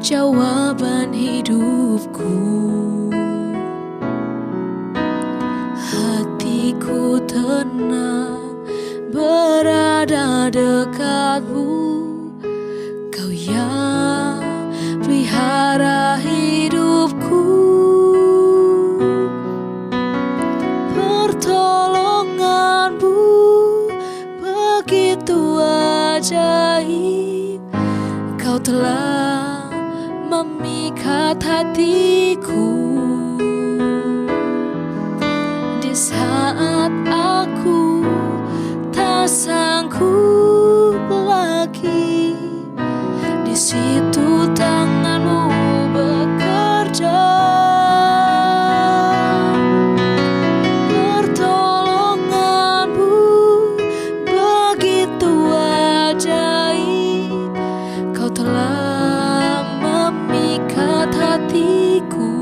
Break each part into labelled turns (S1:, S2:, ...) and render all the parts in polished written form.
S1: jawaban hidupku. Hatiku tenang berada dekatmu, Kau yang pelihara hidupku. Pertolonganmu begitu ajaib, Kau telah memikat hatiku. Di saat aku tak sanggup lagi, di situ tanganmu bekerja. Pertolonganmu begitu ajaib, Kau telah memikat hatiku.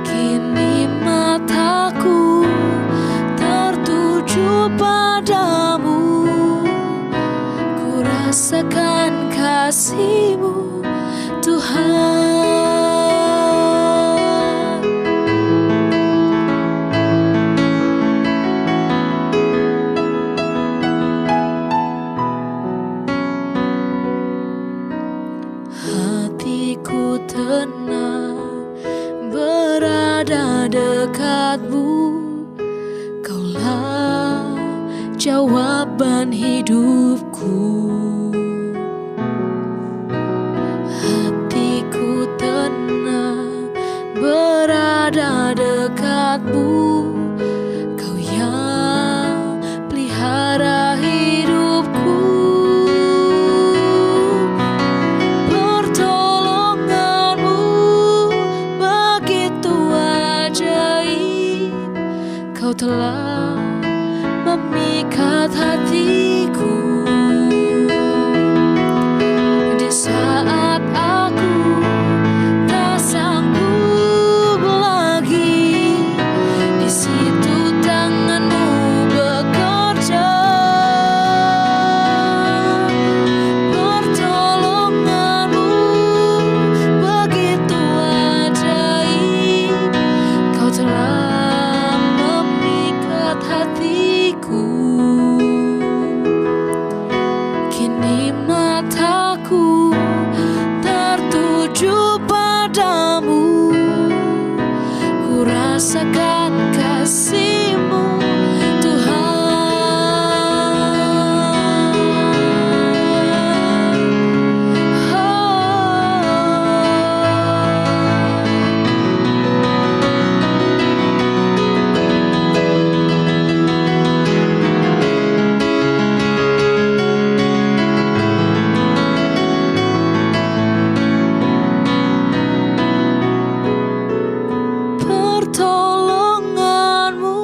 S1: Kini mataku tertuju padamu, ku rasakan kasih-Mu, Tuhan. Hatiku tenang berada dekatmu, Kaulah jawaban hidupku. Hatiku tenang berada dekatmu, Kau yang pelihara hidupku. Pertolonganmu begitu ajaib, Kau telah memikat hatiku. Di saat aku tak sanggup lagi, di situ tanganmu bekerja. Pertolonganmu begitu ajaib, Kau telah memikat hatiku. Kini mataku tertuju padamu, ku rasakan kasih-Mu, Tuhan. Pertolonganmu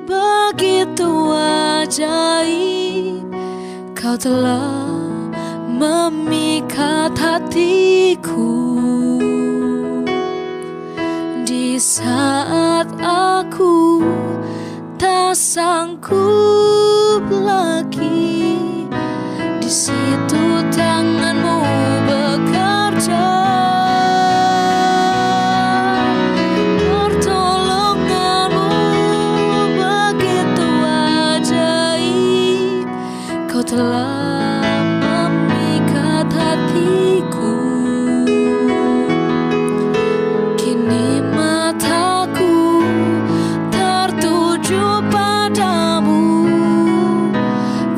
S1: begitu ajaib, Kau telah memikat hatiku. Di saat aku tak sanggup lagi, di situ tanganmu bekerja. Pertolonganmu begitu ajaib, Kau telah memikat hatiku. Kini mataku tertuju padamu,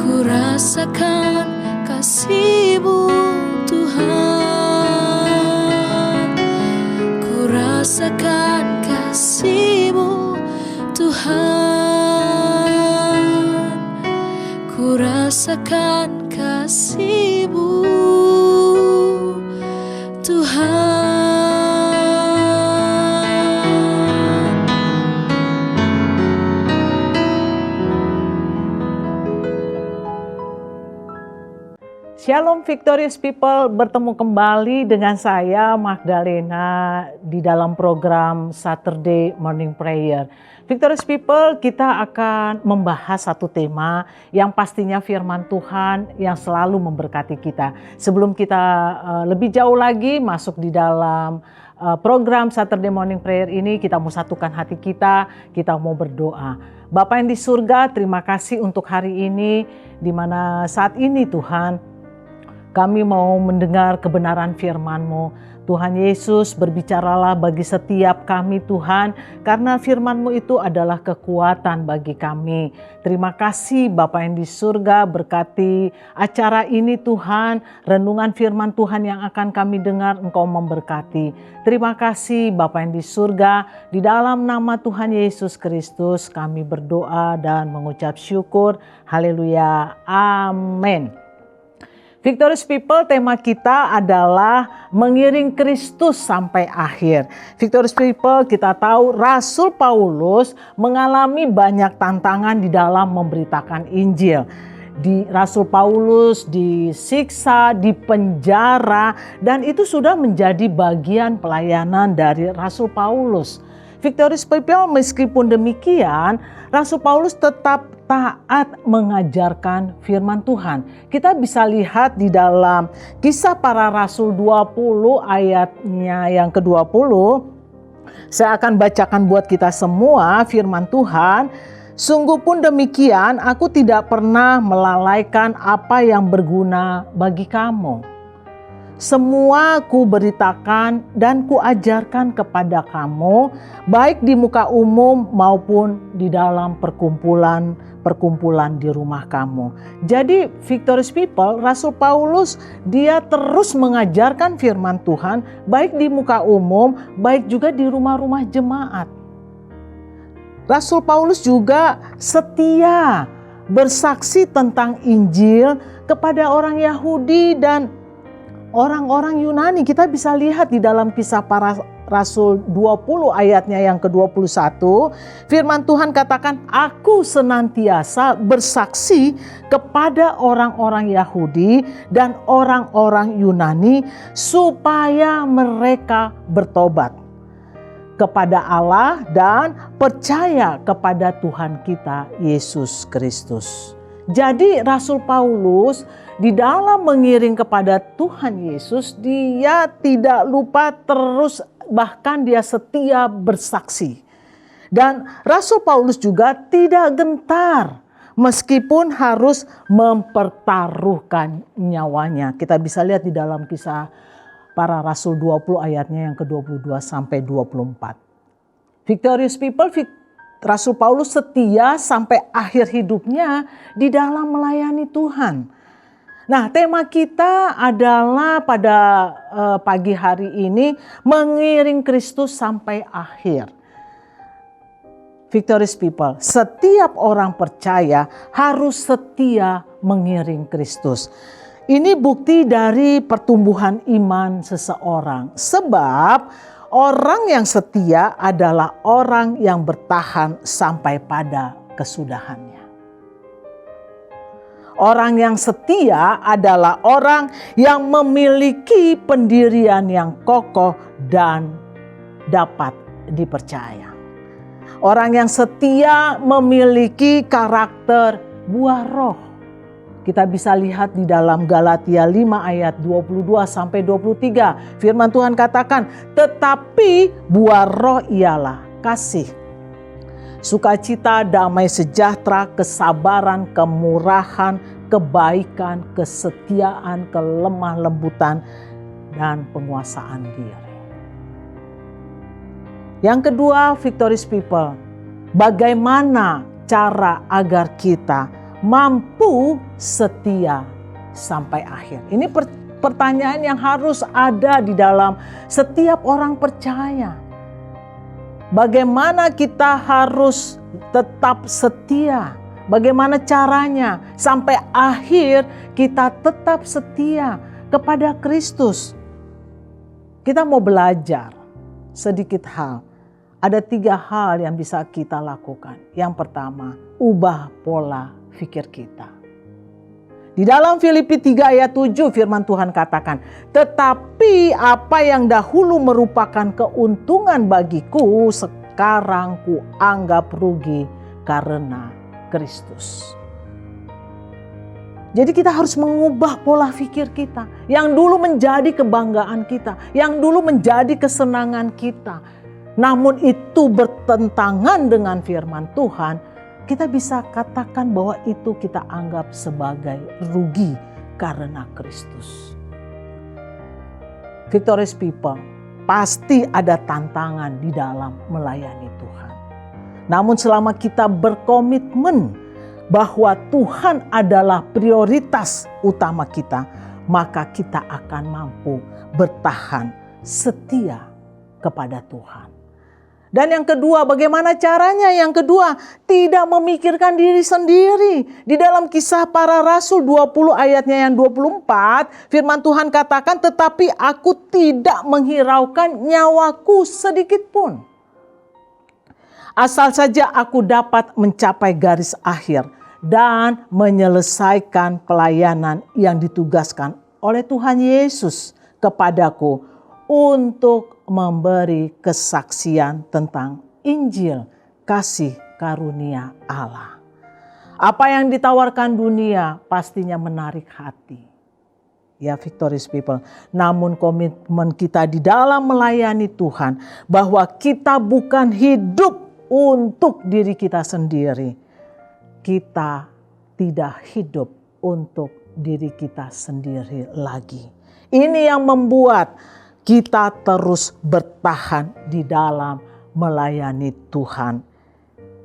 S1: ku rasakan kasih-Mu, Tuhan. Ku rasakan kasih-Mu, Tuhan. Ku rasakan kasih-Mu, Tuhan.
S2: Shalom Victorious People, bertemu kembali dengan saya Magdalena di dalam program Saturday Morning Prayer. Victorious People, kita akan membahas satu tema yang pastinya firman Tuhan yang selalu memberkati kita. Sebelum kita lebih jauh lagi masuk di dalam program Saturday Morning Prayer ini, kita mau satukan hati kita mau berdoa. Bapa yang di surga, terima kasih untuk hari ini, di mana saat ini Tuhan, kami mau mendengar kebenaran firman-Mu. Tuhan Yesus, berbicaralah bagi setiap kami Tuhan, karena firman-Mu itu adalah kekuatan bagi kami. Terima kasih Bapa yang di surga, berkati acara ini Tuhan, renungan firman Tuhan yang akan kami dengar, Engkau memberkati. Terima kasih Bapa yang di surga, di dalam nama Tuhan Yesus Kristus kami berdoa dan mengucap syukur. Haleluya, amin. Victorious People, tema kita adalah mengiring Kristus sampai akhir. Victorious People, kita tahu Rasul Paulus mengalami banyak tantangan di dalam memberitakan Injil. Rasul Paulus disiksa, dipenjara, dan itu sudah menjadi bagian pelayanan dari Rasul Paulus. Victorious People, meskipun demikian, Rasul Paulus tetap taat mengajarkan firman Tuhan. Kita bisa lihat di dalam Kisah Para Rasul 20 ayatnya yang ke-20. Saya akan bacakan buat kita semua firman Tuhan. Sungguh pun demikian, aku tidak pernah melalaikan apa yang berguna bagi kamu. Semua ku beritakan dan ku ajarkan kepada kamu, baik di muka umum maupun di dalam perkumpulan di rumah kamu. Jadi Victorious People, Rasul Paulus dia terus mengajarkan firman Tuhan, baik di muka umum, baik juga di rumah-rumah jemaat. Rasul Paulus juga setia bersaksi tentang Injil kepada orang Yahudi dan orang-orang Yunani. Kita bisa lihat di dalam Kisah Para Rasul 20 ayatnya yang ke-21. Firman Tuhan katakan, aku senantiasa bersaksi kepada orang-orang Yahudi dan orang-orang Yunani supaya mereka bertobat kepada Allah dan percaya kepada Tuhan kita Yesus Kristus. Jadi Rasul Paulus di dalam mengiring kepada Tuhan Yesus, dia tidak lupa terus, bahkan dia setia bersaksi. Dan Rasul Paulus juga tidak gentar meskipun harus mempertaruhkan nyawanya. Kita bisa lihat di dalam Kisah Para Rasul 20 ayatnya yang ke-22 sampai 24. Victorious People, Rasul Paulus setia sampai akhir hidupnya di dalam melayani Tuhan. Nah, tema kita adalah pada pagi hari ini mengiring Kristus sampai akhir. Victorious People, setiap orang percaya harus setia mengiring Kristus. Ini bukti dari pertumbuhan iman seseorang. Sebab orang yang setia adalah orang yang bertahan sampai pada kesudahannya. Orang yang setia adalah orang yang memiliki pendirian yang kokoh dan dapat dipercaya. Orang yang setia memiliki karakter buah roh. Kita bisa lihat di dalam Galatia 5 ayat 22 sampai 23. Firman Tuhan katakan, tetapi buah roh ialah kasih, sukacita, damai sejahtera, kesabaran, kemurahan, kebaikan, kesetiaan, kelemah lembutan, dan penguasaan diri. Yang kedua, Victorious People, bagaimana cara agar kita mampu setia sampai akhir? Ini pertanyaan yang harus ada di dalam setiap orang percaya. Bagaimana kita harus tetap setia? Bagaimana caranya sampai akhir kita tetap setia kepada Kristus? Kita mau belajar sedikit hal. Ada 3 hal yang bisa kita lakukan. Yang pertama, ubah pola pikir kita. Di dalam Filipi 3 ayat 7 firman Tuhan katakan, tetapi apa yang dahulu merupakan keuntungan bagiku, sekarang kuanggap rugi karena Kristus. Jadi kita harus mengubah pola pikir kita. Yang dulu menjadi kebanggaan kita, yang dulu menjadi kesenangan kita. Namun itu bertentangan dengan firman Tuhan. Kita bisa katakan bahwa itu kita anggap sebagai rugi karena Kristus. Victorious people, pasti ada tantangan di dalam melayani Tuhan. Namun selama kita berkomitmen bahwa Tuhan adalah prioritas utama kita, maka kita akan mampu bertahan setia kepada Tuhan. Dan yang kedua, bagaimana caranya? Yang kedua, tidak memikirkan diri sendiri. Di dalam Kisah Para Rasul 20 ayatnya yang 24, firman Tuhan katakan, tetapi aku tidak menghiraukan nyawaku sedikit pun. Asal saja aku dapat mencapai garis akhir dan menyelesaikan pelayanan yang ditugaskan oleh Tuhan Yesus kepadaku untuk memberi kesaksian tentang Injil kasih karunia Allah. Apa yang ditawarkan dunia pastinya menarik hati. Ya, Victorious people. Namun komitmen kita di dalam melayani Tuhan bahwa kita bukan hidup untuk diri kita sendiri. Kita tidak hidup untuk diri kita sendiri lagi. Ini yang membuat kita terus bertahan di dalam melayani Tuhan.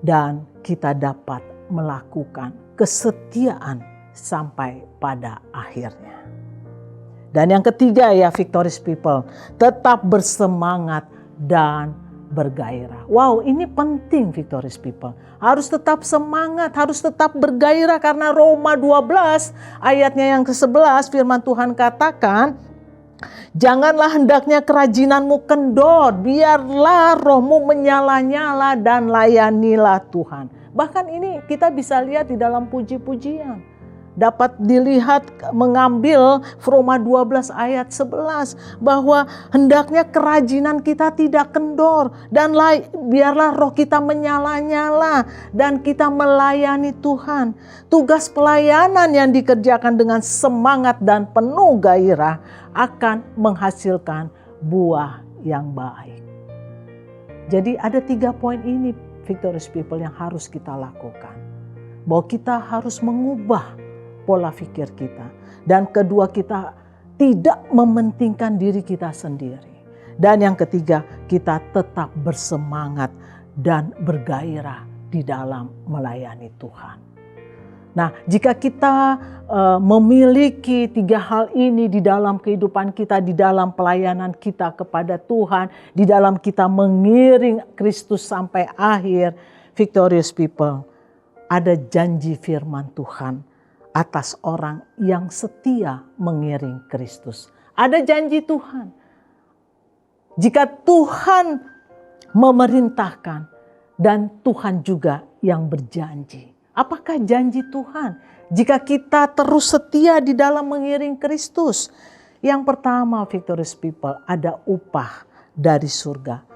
S2: Dan kita dapat melakukan kesetiaan sampai pada akhirnya. Dan yang ketiga ya Victorious people, tetap bersemangat dan bergairah. Wow, ini penting Victorious people. Harus tetap semangat, harus tetap bergairah karena Roma 12 ayatnya yang ke-11 firman Tuhan katakan, janganlah hendaknya kerajinanmu kendor, biarlah rohmu menyala-nyala dan layanilah Tuhan. Bahkan ini kita bisa lihat di dalam puji-pujian. Dapat dilihat mengambil Roma 12 ayat 11 bahwa hendaknya kerajinan kita tidak kendor dan biarlah roh kita menyala-nyala dan kita melayani Tuhan. Tugas pelayanan yang dikerjakan dengan semangat dan penuh gairah akan menghasilkan buah yang baik. Jadi ada 3 poin ini Victorious people yang harus kita lakukan. Bahwa kita harus mengubah pola pikir kita. Dan kedua, kita tidak mementingkan diri kita sendiri. Dan yang ketiga, kita tetap bersemangat dan bergairah di dalam melayani Tuhan. Nah, jika kita memiliki 3 hal ini di dalam kehidupan kita, di dalam pelayanan kita kepada Tuhan, di dalam kita mengiring Kristus sampai akhir, Victorious people, ada janji firman Tuhan atas orang yang setia mengiring Kristus. Ada janji Tuhan. Jika Tuhan memerintahkan dan Tuhan juga yang berjanji. Apakah janji Tuhan? Jika kita terus setia di dalam mengiring Kristus. Yang pertama Victorious people, ada upah dari surga.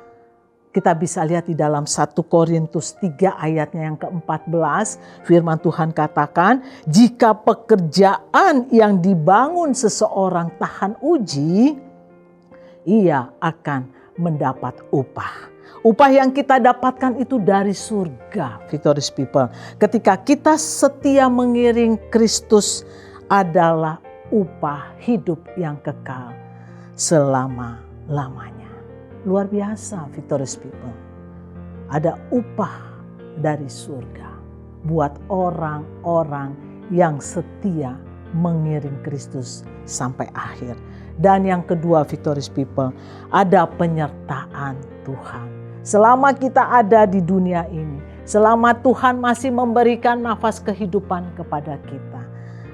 S2: Kita bisa lihat di dalam 1 Korintus 3 ayatnya yang ke-14. Firman Tuhan katakan, jika pekerjaan yang dibangun seseorang tahan uji, ia akan mendapat upah. Upah yang kita dapatkan itu dari surga, Victorious people. Ketika kita setia mengiring Kristus adalah upah hidup yang kekal selama-lamanya. Luar biasa Victorious people. Ada upah dari surga buat orang-orang yang setia mengiring Kristus sampai akhir. Dan yang kedua Victorious people, ada penyertaan Tuhan. Selama kita ada di dunia ini, selama Tuhan masih memberikan nafas kehidupan kepada kita,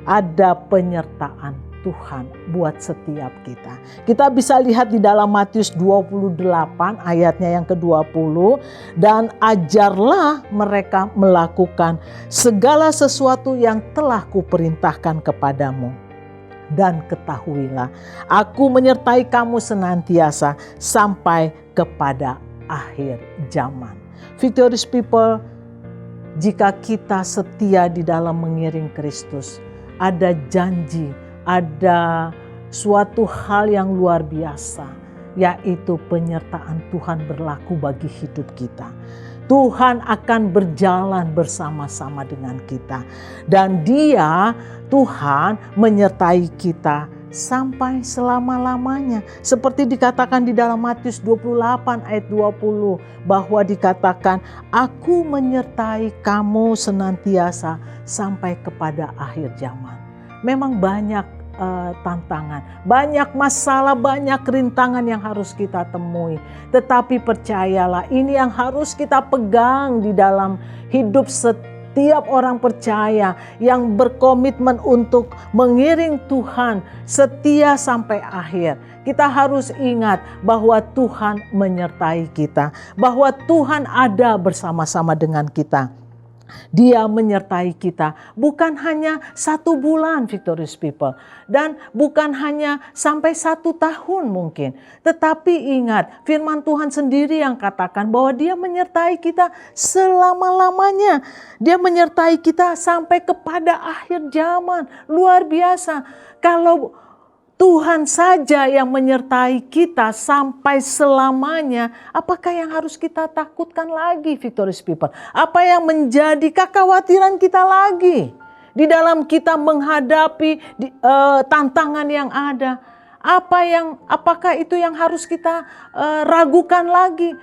S2: ada penyertaan Tuhan buat setiap kita. Kita bisa lihat di dalam Matius 28 ayatnya yang ke-20. Dan ajarlah mereka melakukan segala sesuatu yang telah kuperintahkan kepadamu. Dan ketahuilah, aku menyertai kamu senantiasa sampai kepada akhir zaman. Victorious people, jika kita setia di dalam mengiring Kristus, ada janji, ada suatu hal yang luar biasa, yaitu penyertaan Tuhan berlaku bagi hidup kita. Tuhan akan berjalan bersama-sama dengan kita. Dan Tuhan menyertai kita sampai selama-lamanya. Seperti dikatakan di dalam Matius 28 ayat 20, bahwa dikatakan, aku menyertai kamu senantiasa sampai kepada akhir zaman. Memang banyak tantangan, banyak masalah, banyak rintangan yang harus kita temui. Tetapi percayalah, ini yang harus kita pegang di dalam hidup setiap orang percaya yang berkomitmen untuk mengiring Tuhan setia sampai akhir. Kita harus ingat bahwa Tuhan menyertai kita, bahwa Tuhan ada bersama-sama dengan kita. Dia menyertai kita bukan hanya 1 bulan, Victorious people, dan bukan hanya sampai 1 tahun mungkin. Tetapi ingat, firman Tuhan sendiri yang katakan bahwa Dia menyertai kita selama-lamanya. Dia menyertai kita sampai kepada akhir zaman. Luar biasa. Kalau Tuhan saja yang menyertai kita sampai selamanya, apakah yang harus kita takutkan lagi, Victorious people? Apa yang menjadi kekhawatiran kita lagi di dalam kita menghadapi tantangan yang ada? Apakah itu yang harus kita ragukan lagi?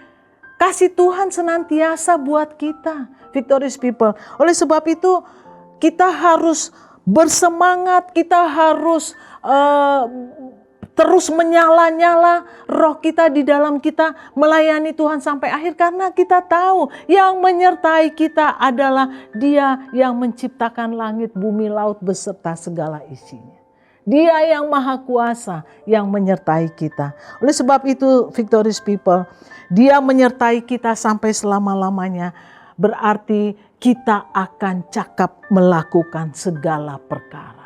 S2: Kasih Tuhan senantiasa buat kita, Victorious people. Oleh sebab itu, kita harus bersemangat, kita harus terus menyala-nyala roh kita di dalam kita melayani Tuhan sampai akhir, karena kita tahu yang menyertai kita adalah Dia yang menciptakan langit, bumi, laut beserta segala isinya. Dia yang maha kuasa yang menyertai kita. Oleh sebab itu, Victorious people, Dia menyertai kita sampai selama-lamanya, berarti kita akan cakap melakukan segala perkara.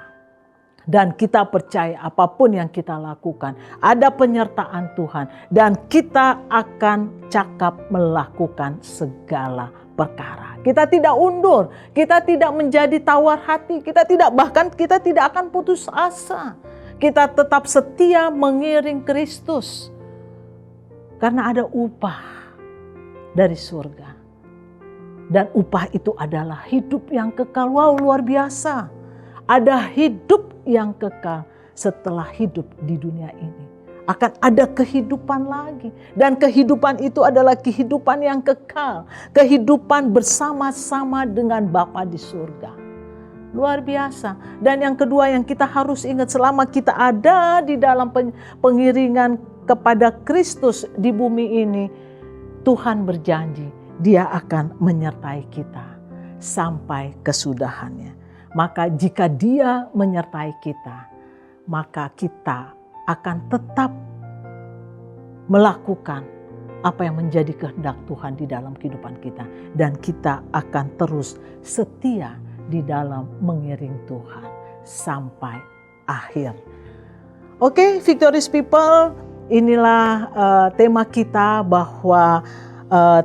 S2: Dan kita percaya apapun yang kita lakukan, ada penyertaan Tuhan. Dan kita akan cakap melakukan segala perkara. Kita tidak undur, kita tidak menjadi tawar hati, kita tidak akan putus asa. Kita tetap setia mengiring Kristus. Karena ada upah dari surga. Dan upah itu adalah hidup yang kekal. Wow, luar biasa. Ada hidup yang kekal setelah hidup di dunia ini. Akan ada kehidupan lagi. Dan kehidupan itu adalah kehidupan yang kekal. Kehidupan bersama-sama dengan Bapa di surga. Luar biasa. Dan yang kedua yang kita harus ingat, selama kita ada di dalam pengiringan kepada Kristus di bumi ini, Tuhan berjanji Dia akan menyertai kita sampai kesudahannya. Maka jika Dia menyertai kita, maka kita akan tetap melakukan apa yang menjadi kehendak Tuhan di dalam kehidupan kita. Dan kita akan terus setia di dalam mengiring Tuhan sampai akhir. Oke, Victorious people, inilah tema kita, bahwa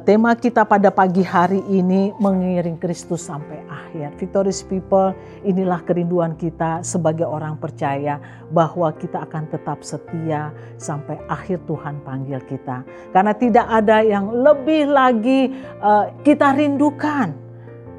S2: tema kita pada pagi hari ini mengiring Kristus sampai akhir. Victorious people, inilah kerinduan kita sebagai orang percaya, bahwa kita akan tetap setia sampai akhir Tuhan panggil kita. Karena tidak ada yang lebih lagi kita rindukan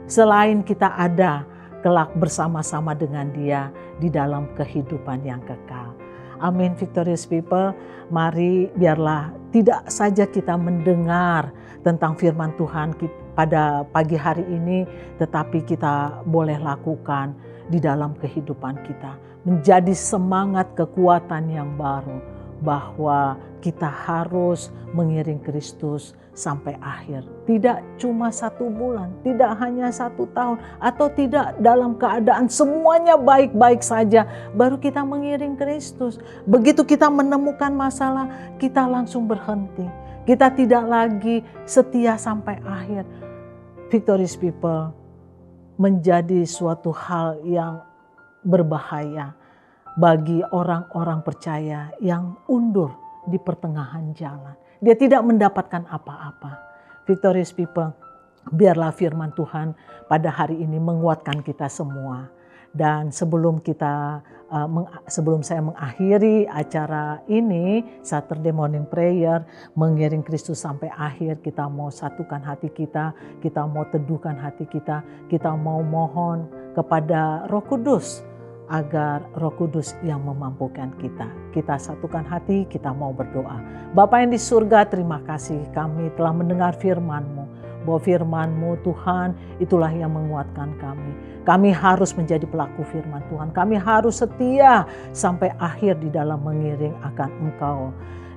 S2: selain kita ada kelak bersama-sama dengan Dia di dalam kehidupan yang kekal. Amin, Victorious people. Mari biarlah tidak saja kita mendengar tentang firman Tuhan pada pagi hari ini, tetapi kita boleh lakukan di dalam kehidupan kita. Menjadi semangat kekuatan yang baru bahwa kita harus mengiring Kristus sampai akhir. Tidak cuma 1 bulan, tidak hanya 1 tahun, atau tidak dalam keadaan semuanya baik-baik saja baru kita mengiring Kristus. Begitu kita menemukan masalah, kita langsung berhenti. Kita tidak lagi setia sampai akhir. Victorious People, menjadi suatu hal yang berbahaya bagi orang-orang percaya yang undur di pertengahan jalan. Dia tidak mendapatkan apa-apa. Victorious People, biarlah firman Tuhan pada hari ini menguatkan kita semua. Dan sebelum saya mengakhiri acara ini, Saturday Morning Prayer, mengiring Kristus sampai akhir, kita mau satukan hati kita mau teduhkan hati kita mau mohon kepada Roh Kudus, agar Roh Kudus yang memampukan kita. Kita satukan hati, kita mau berdoa. Bapa yang di surga, terima kasih kami telah mendengar firman-Mu. Bahwa firman-Mu Tuhan, itulah yang menguatkan kami. Kami harus menjadi pelaku firman Tuhan. Kami harus setia sampai akhir di dalam mengiring akan Engkau.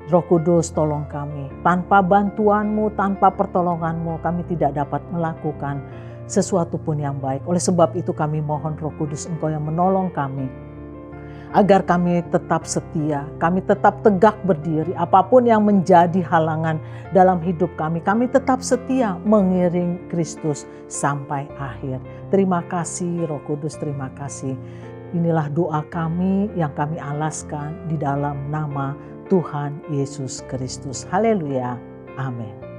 S2: Roh Kudus, tolong kami. Tanpa bantuan-Mu, tanpa pertolongan-Mu, kami tidak dapat melakukan sesuatu pun yang baik. Oleh sebab itu kami mohon Roh Kudus, Engkau yang menolong kami, agar kami tetap setia, kami tetap tegak berdiri. Apapun yang menjadi halangan dalam hidup kami tetap setia mengiring Kristus sampai akhir. Terima kasih Roh Kudus, terima kasih. Inilah doa kami yang kami alaskan di dalam nama Tuhan Yesus Kristus. Haleluya. Amin.